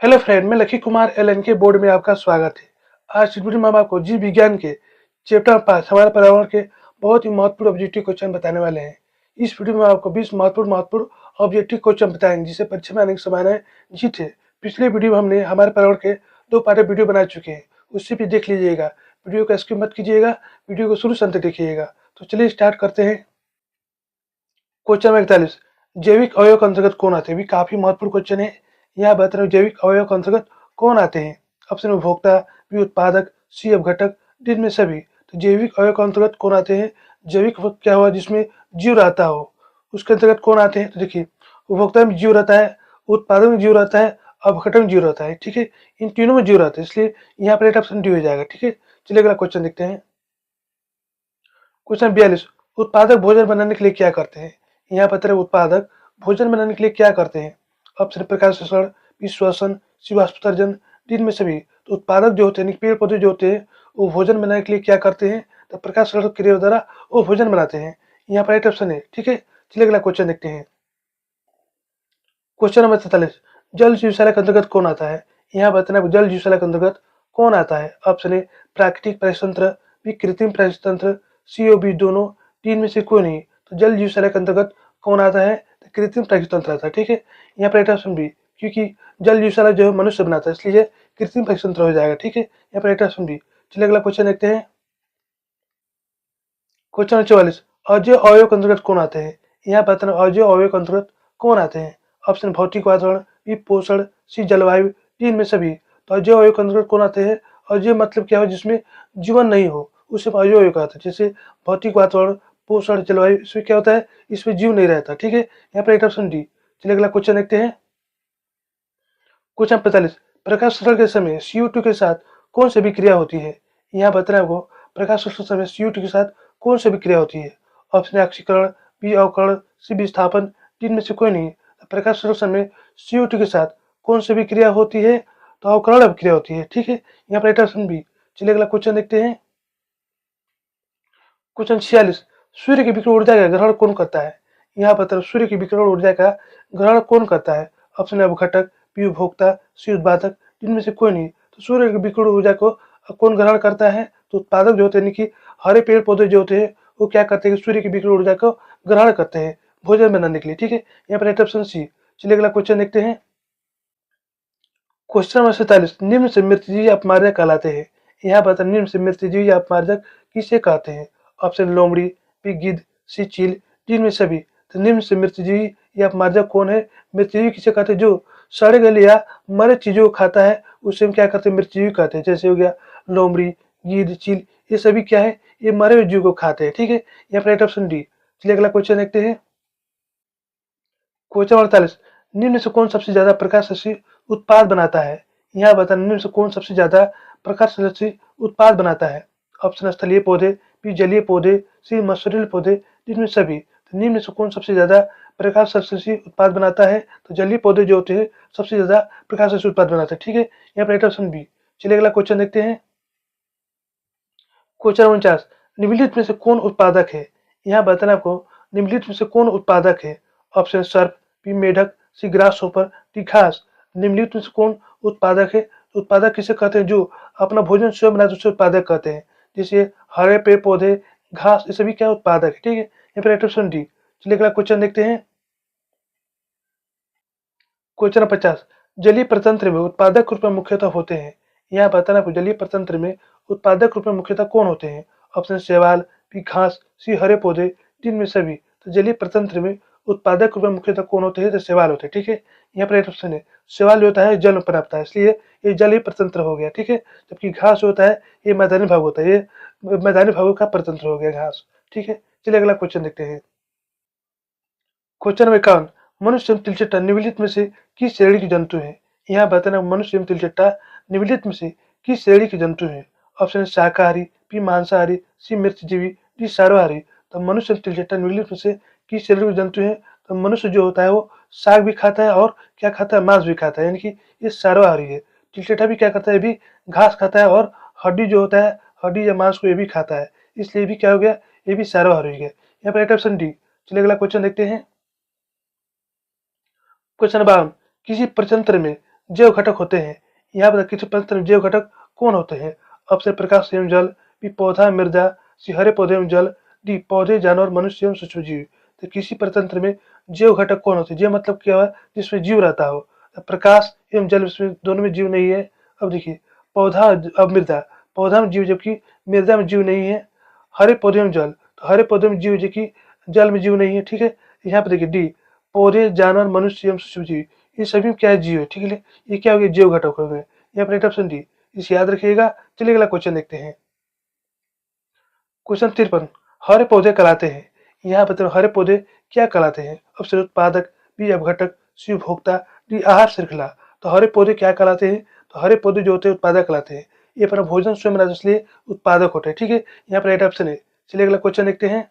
Hello friend, मैं lucky Kumar एलएनके board में आपका स्वागत है। आज इस वीडियो में हम आपको जीव विज्ञान के चैप्टर 5 हमारे पर्यावरण के बहुत ही महत्वपूर्ण ऑब्जेक्टिव क्वेश्चन बताने वाले हैं। इस वीडियो में आपको 20 महत्वपूर्ण ऑब्जेक्टिव क्वेश्चन बताएंगे जिसे परीक्षा में आने की संभावनाएं जीत है। पिछले वीडियो में हमने हमारे पर्यावरण के 2 पार्ट वीडियो बना चुके हैं, उससे भी देख लीजिएगा। वीडियो को स्किप मत कीजिएगा, वीडियो को शुरू से अंत तक देखिएगा। तो चलिए स्टार्ट करते हैं। क्वेश्चन नंबर 41, जैविक अवयव के अंतर्गत कौन आते हैं? भी काफी महत्वपूर्ण क्वेश्चन है। यहाँ बता रहे जैविक अवयव के अंतर्गत कौन आते हैं? ऑप्शन उपभोक्ता, बी उत्पादक, सी अपघटक, डी में सभी। तो जैविक अवयव के अंतर्गत कौन आते हैं? जैविक क्या हुआ जिसमें जीव रहता हो, उसके अंतर्गत कौन आते हैं? तो देखिए, उपभोक्ता में जीव रहता है, उत्पादक में जीव रहता है, अपघटक में जीव रहता है। ठीक है, इन तीनों में जीव रहता है, इसलिए यहाँ पर ऑप्शन डी हो जाएगा। ठीक है, चलिए अगला क्वेश्चन देखते हैं। क्वेश्चन 42, उत्पादक भोजन बनाने के लिए क्या करते हैं? यहाँ पर उत्पादक भोजन बनाने के लिए क्या करते हैं? ऑप्शन प्रकाश संश्लेषण, बी श्वसन, सी वाष्पोत्सर्जन, डी में सभी। तो उत्पादक जो होते हैं, पेड़ पौधे जो होते हैं, वो भोजन बनाने के लिए क्या करते हैं? तो प्रकाश संश्लेषण क्रिया द्वारा वो भोजन बनाते हैं। यहाँ पर राइट ऑप्शन है। ठीक है, चलिए अगला क्वेश्चन देखते हैं। क्वेश्चन नंबर 43, जल जीवशाला के अंतर्गत कौन आता है? यहाँ बताना जल जीवशाला के अंतर्गत कौन आता है? ऑप्शन ए प्राकृतिक परितंत्र, बी कृत्रिम परितंत्र, सी और बी दोनों, तीन में से कोई नहीं। तो जल जीवशाला के अंतर्गत कौन आता है? तो कृत्रिम परितंत्र आता है। ठीक है, यहाँ पर ऑप्शन बी, क्योंकि जल जीवशाला जो है मनुष्य बनाता है, इसलिए कृत्रिम परितंत्र हो जाएगा। ठीक है, यहाँ पर ऑप्शन बी। चलिए अगला क्वेश्चन देखते हैं। क्वेश्चन नंबर 44, अजैव अवयव के अंतर्गत कौन आते हैं? यहाँ बताना अजैव अवयव के अंतर्गत कौन आते हैं? ऑप्शन भौतिक वातावरण, बी पोषण, सी जलवायु, डी इनमें सभी। तो अजैव अवयव के अंतर्गत कौन आते हैं? अजैव मतलब क्या हो? जिसमें जीवन नहीं हो, उसे अजैव अवयव कहते हैं। जैसे भौतिक वातावरण, पोषण, जलवायु, इसमें क्या होता है? इसमें जीव नहीं रहता। ठीक है, यहाँ पर ऑप्शन डी। चलिए अगला क्वेश्चन देखते हैं। क्वेश्चन 45, प्रकाश संश्लेषण के समय CO2 के साथ कौन सी विक्रिया होती है? यहाँ बताना है आपको प्रकाश संश्लेषण समय CO2 के साथ कौन सी विक्रिया होती है? ऑप्शन ए ऑक्सीकरण, बी अवकरण, सी विस्थापन, डी में से कोई नहीं। प्रकाश संश्लेषण में CO2 के साथ कौन सी विक्रिया होती है? तो अवकरण अभिक्रिया होती है। ठीक है, यहाँ पर ऑप्शन बी। चलिए अगला क्वेश्चन देखते हैं। क्वेश्चन 46, सूर्य की विकिरण ऊर्जा का ग्रहण कौन करता है? यहाँ पर सूर्य की विकिरण ऊर्जा का ग्रहण कौन करता है? ऑप्शन ए अपघटक, बी उपभोक्ता, सी उत्पादक, इनमें से कोई नहीं। तो सूर्य की विकिरण ऊर्जा को कौन ग्रहण करता है? तो उत्पादक जो होते हैं, कि हरे पेड़ पौधे जो होते हैं, वो क्या करते हैं? सूर्य की विकिरण ऊर्जा को ग्रहण करते हैं भोजन बनाने के लिए। ठीक है, यहाँ पर ऑप्शन सी। चलिए अगला क्वेश्चन देखते हैं। क्वेश्चन नंबर 47, निम्न से मृतजीवी अपमार्जक कहलाते हैं? यहाँ पर निम्न से मृतजीवी अपमार्जक किसे कहते हैं? ऑप्शन लोमड़ी, बी गिद्ध, सी चील, डी में सभी। तो निम्न से मृतजीवी या अपमार्जक कौन है? मृतजीवी किसे कहते हैं? जो सड़े गले या मरे चीजों को खाता है, उसे हम क्या कहते हैं? मृतजीवी कहते हैं। जैसे हो गया लोमड़ी, गिद्ध, चील, ये सभी क्या है? ये मरे हुए जीव को खाते हैं। ठीक है, यहाँ पर ऑप्शन डी। चलिए अगला क्वेश्चन देखते हैं। क्वेश्चन 48, निम्न से कौन सबसे ज्यादा प्रकाश संश्लेषी उत्पाद बनाता है? यहाँ बताना निम्न से कौन सबसे ज्यादा प्रकाश संश्लेषी उत्पाद बनाता है? ऑप्शन स्थलीय पौधे, बी जलीय पौधे, सी मशरूम पौधे, जिनमें सभी। तो निम्न से कौन सबसे ज्यादा प्रकाश संश्लेषी उत्पाद बनाता है? तो जलीय पौधे जो होते हैं सबसे ज्यादा प्रकाश संश्लेषी उत्पाद बनाते हैं। ठीक है, यहाँ पर ऑप्शन बी। चलिए अगला क्वेश्चन देखते हैं। क्वेश्चन 49, निम्नलिखित में से कौन उत्पादक है? यहाँ बताना आपको निम्नलिखित में से कौन उत्पादक है? ऑप्शन सर्प, बी मेढक, सी ग्रासहोपर, डी घास। निम्नलिखित में से कौन उत्पादक है? उत्पादक किसे कहते हैं? जो अपना भोजन स्वयं बनाते हैं उसे उत्पादक कहते हैं। जैसे हरे पेड़ पौधे, घास, ये सभी क्या उत्पादक है। ठीक है, यहाँ पर ऑप्शन डी। चलिए अगला क्वेश्चन देखते हैं। क्वेश्चन 50, जलीय प्रतंत्र में उत्पादक रूप में मुख्यतः होते हैं? यहाँ बताना आपको जलीय प्रतंत्र में उत्पादक रूप में मुख्यतः कौन होते हैं? ऑप्शन शैवाल, बी घास, सी हरे पौधे, जिनमें सभी। तो जलीय प्रतंत्र में उत्पादक रूप में मुख्यतः कौन होते हैं? तो शैवाल होते हैं। ठीक है, यहाँ पर ऑप्शन है। शैवाल जो होता है जल में पनपता है, इसलिए ये जलीय प्रतंत्र हो गया। ठीक है, जबकि घास जो होता है ये मैदानी भाग होता है, ये मैदानी भागों का प्रतंत्र हो गया घास। ठीक है, चलिए अगला क्वेश्चन देखते हैं। क्वेश्चन नंबर 51, मनुष्य एवं तिलचट्टा निम्नलिखित में से किस श्रेणी के जंतु हैं? यहाँ बताना मनुष्य एवं तिलचट्टा निम्नलिखित में से किस श्रेणी के जंतु हैं? ऑप्शन शाकाहारी, बी मांसाहारी, सी मिर्चजीवी, डी सर्वाहारी। तो मनुष्य एवं तिलचट्टा निम्नलिखित में से किस श्रेणी के जंतु हैं? तो मनुष्य जो होता है वो साग भी खाता है और क्या खाता है? मांस भी खाता है, यानी कि ये सर्वाहारी है। तिलचट्टा भी क्या करता है? भी घास खाता है और हड्डी जो होता है, हड्डी या मांस को ये भी खाता है, इसलिए भी क्या हो गया? ये भी सर्वाहारी हो गया। यहाँ पर ऑप्शन डी। चलिए अगला क्वेश्चन देखते हैं। क्वेश्चन 52, किसी प्रचंत्र में जैव घटक होते हैं। यहाँ पर किसी परतंत्र में जैव घटक कौन होते हैं? ऑप्शन प्रकाश एवं जल, बी पौधा मृदा, सी हरे पौधे एवं जल, डी पौधे जानवर मनुष्य एवं सूक्ष्मजीव। तो किसी परतंत्र में जैव घटक कौन होते हैं? जैव मतलब क्या हुआ? जिसमें जीव रहता हो। तो प्रकाश एवं जल, इसमें दोनों में जीव नहीं है। अब देखिए पौधा, अब मृदा, पौधा में जीव जबकि मृदा में जीव नहीं है। हरे पौधे में जल, तो हरे पौधे में जीव जबकि जल में जीव नहीं है। ठीक है, यहाँ पे देखिए डी पौधे जानवर मनुष्य एवं सूक्ष्मजीव, ये सभी में क्या है? जीव है। ठीक है, ये क्या हो गया? जैव घटक हो गए। यहाँ पर ऑप्शन डी, इसे याद रखिएगा। चलिए अगला क्वेश्चन देखते हैं। क्वेश्चन 53, हरे पौधे कहलाते हैं। यहाँ बताओ हरे पौधे क्या कहलाते हैं? ऑप्शन उत्पादक, बी अपघटक, सी उपभोक्ता, डी आहार श्रृंखला। तो हरे पौधे क्या कहलाते हैं? तो हरे पौधे जो होते हैं उत्पादक कहलाते हैं। ये अपना भोजन स्वयं बनाते हैं, इसलिए उत्पादक होते हैं। ठीक है, यहाँ पर राइट ऑप्शन है। चलिए अगला क्वेश्चन देखते हैं।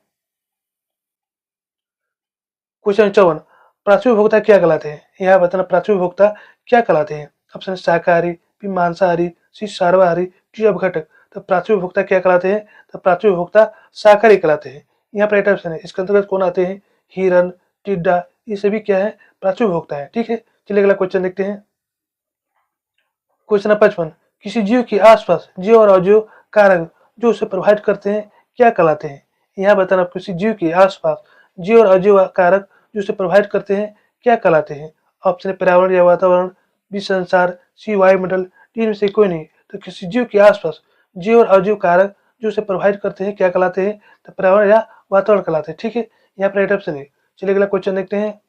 क्वेश्चन 54, प्राथमिक उपभोक्ता क्या कहलाते हैं? यहाँ बताना प्राथमिक उपभोक्ता क्या कहलाते हैं? ऑप्शन शाकाहारी, बी मांसाहारी, सी सर्वाहारी, डी अपघटक। तो प्राथमिक उपभोक्ता क्या कहलाते हैं? तो प्राथमिक उपभोक्ता शाकाहारी कहलाते हैं। यहाँ पर राइट ऑप्शन है। इसके अंतर्गत कौन आते हैं? हिरन, टिड्डा, ये सभी क्या है? प्राथमिक उपभोक्ता है। ठीक है, चलिए अगला क्वेश्चन देखते हैं। क्वेश्चन नंबर 55, किसी जीव के आसपास जीव और अजीव कारक जो उसे प्रभावित करते हैं क्या कहलाते हैं? यहाँ बताना किसी जीव के आसपास जीव और अजीव कारक जो उसे प्रभावित करते हैं क्या कहलाते हैं? ऑप्शन है पर्यावरण या वातावरण, बी संसार, सी वायुमंडल, डी में से कोई नहीं। तो किसी जीव के आसपास जीव और अजीव कारक जो उसे प्रभावित करते हैं क्या कहलाते हैं? तो पर्यावरण या वातावरण कहलाते हैं। ठीक है, यहाँ पर राइट ऑप्शन है। चलिए अगला क्वेश्चन देखते हैं।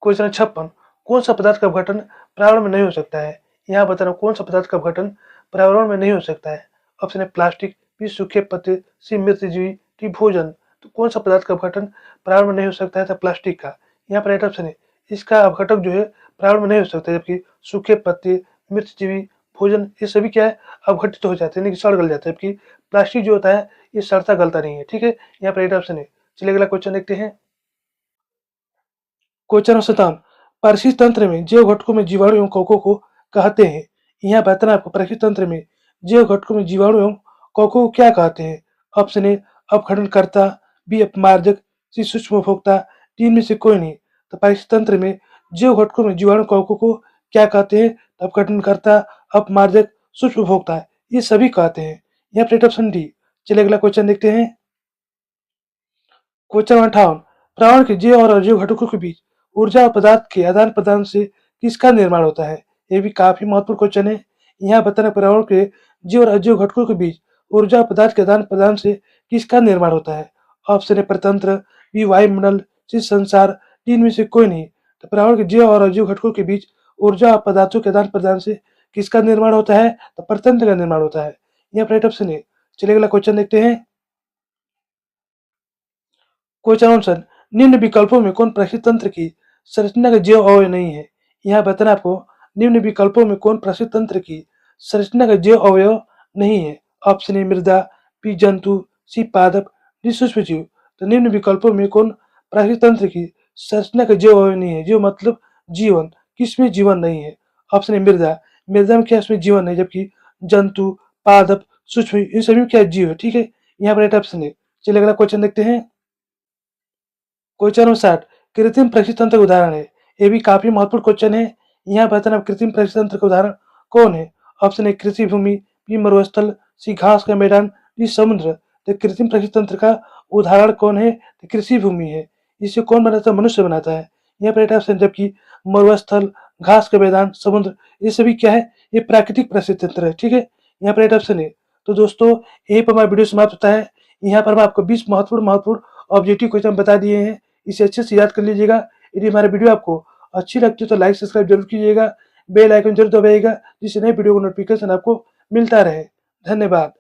क्वेश्चन 56, कौन सा पदार्थ का अपघटन पर्यावरण में नहीं हो सकता है? यहाँ बताना कौन सा पदार्थ का अपघटन पर्यावरण में नहीं हो सकता है? ऑप्शन है प्लास्टिक, बी सूखे पत्ते, सी मृतजीवी, डी भोजन। तो कौन सा पदार्थ का अपघटन पर्यावरण में नहीं हो सकता है? तो प्लास्टिक का। यहाँ पर राइट ऑप्शन है। इसका अपघटक जो है पर्यावरण में नहीं हो सकता, जबकि सूखे पत्ते, मृतजीवी, भोजन ये सभी क्या है? अपघटित हो जाते हैं, यानी कि सड़ गल जाते हैं, जबकि प्लास्टिक जो होता है ये सड़ता गलता नहीं है। ठीक है, यहाँ पर राइट ऑप्शन है। चलिए अगला क्वेश्चन देखते हैं। क्वेश्चन 57, परिस्थिति तंत्र में जैव घटकों में जीवाणु एवं कवकों को कहते हैं। यहाँ बताना आपको परिस्थिति तंत्र में जैव घटकों में जीवाणु एवं कवकों को क्या कहते हैं? ऑप्शन ए अपघटनकर्ता, बी अपमार्जक, सी सूक्ष्म उपभोक्ता, डी में से कोई नहीं। तो परिस्थिति तंत्र में जैव घटकों में जीवाणु कवकों को क्या कहते हैं? तो अपघटनकर्ता, अपमार्जक, सूक्ष्म उपभोक्ता, ये सभी कहते हैं। यहाँ पर ऑप्शन डी। चलिए अगला क्वेश्चन देखते हैं। क्वेश्चन 58, पर्यावरण के जैव और अजैव घटकों के बीच ऊर्जा और पदार्थ के आदान प्रदान से किसका निर्माण होता है? ये भी काफी महत्वपूर्ण क्वेश्चन है। यहाँ बताना पर्यावरण के जैव और अजैव घटकों के बीच ऊर्जा और पदार्थ के आदान प्रदान से किसका निर्माण होता है? ऑप्शन है परतंत्र, बी वायुमंडल, सी संसार, डी इनमें से कोई नहीं। तो पर्यावरण के जैव और अजैव घटकों के बीच ऊर्जा और पदार्थों के आदान प्रदान से किसका निर्माण होता है? तो परतंत्र का निर्माण होता है। यहाँ राइट ऑप्शन है। चलिए अगला क्वेश्चन देखते हैं। क्वेश्चन आंसर, निम्न विकल्पों में कौन प्रशिक्षण तंत्र की संरचना का जैव अवयव नहीं है? यहाँ बताना आपको निम्न विकल्पों में कौन प्रशिक्षण तंत्र की संरचना का जैव अवयव नहीं है? ऑप्शन ए मृदा, बी जंतु, सी पादप, डी सूक्ष्मजीव। तो निम्न विकल्पों में कौन प्रशिक्षण तंत्र की संरचना का जैव अवयव नहीं है? जो मतलब जीवन, किसमें जीवन नहीं है? ऑप्शन ए मृदा, मृदा में क्या इसमें जीवन नहीं, जबकि जंतु, पादप, सूक्ष्म इन सभी में क्या जीव है। ठीक है, यहाँ पर राइट ऑप्शन है। चलिए अगला क्वेश्चन देखते हैं। क्वेश्चन 60, कृत्रिम प्रशिक्षण तंत्र का उदाहरण है। ये भी काफी महत्वपूर्ण क्वेश्चन है। यहाँ बताना कृत्रिम प्रशिक्षण तंत्र का उदाहरण कौन है? ऑप्शन ए कृषि भूमि, बी मरुस्थल, सी घास का मैदान, डी समुद्र। तो कृत्रिम प्रशिक्षण तंत्र का उदाहरण कौन है? तो कृषि भूमि है। इसे कौन बनाता है? मनुष्य बनाता है। यहाँ पर ऑप्शन, जबकि मरुस्थल, घास का मैदान, समुद्र ये सभी क्या है? ये प्राकृतिक प्रशिक्षण तंत्र है। ठीक है, यहाँ पर ऑप्शन है। तो दोस्तों यही पर हमारा वीडियो समाप्त होता है। यहाँ पर हम आपको 20 महत्वपूर्ण ऑब्जेक्टिव क्वेश्चन बता दिए हैं। इसे अच्छे से याद कर लीजिएगा। यदि हमारा वीडियो आपको अच्छी लगती है तो लाइक सब्सक्राइब जरूर कीजिएगा, बेल आइकन जरूर दबाइएगा, जिससे नए वीडियो का नोटिफिकेशन आपको मिलता रहे। धन्यवाद।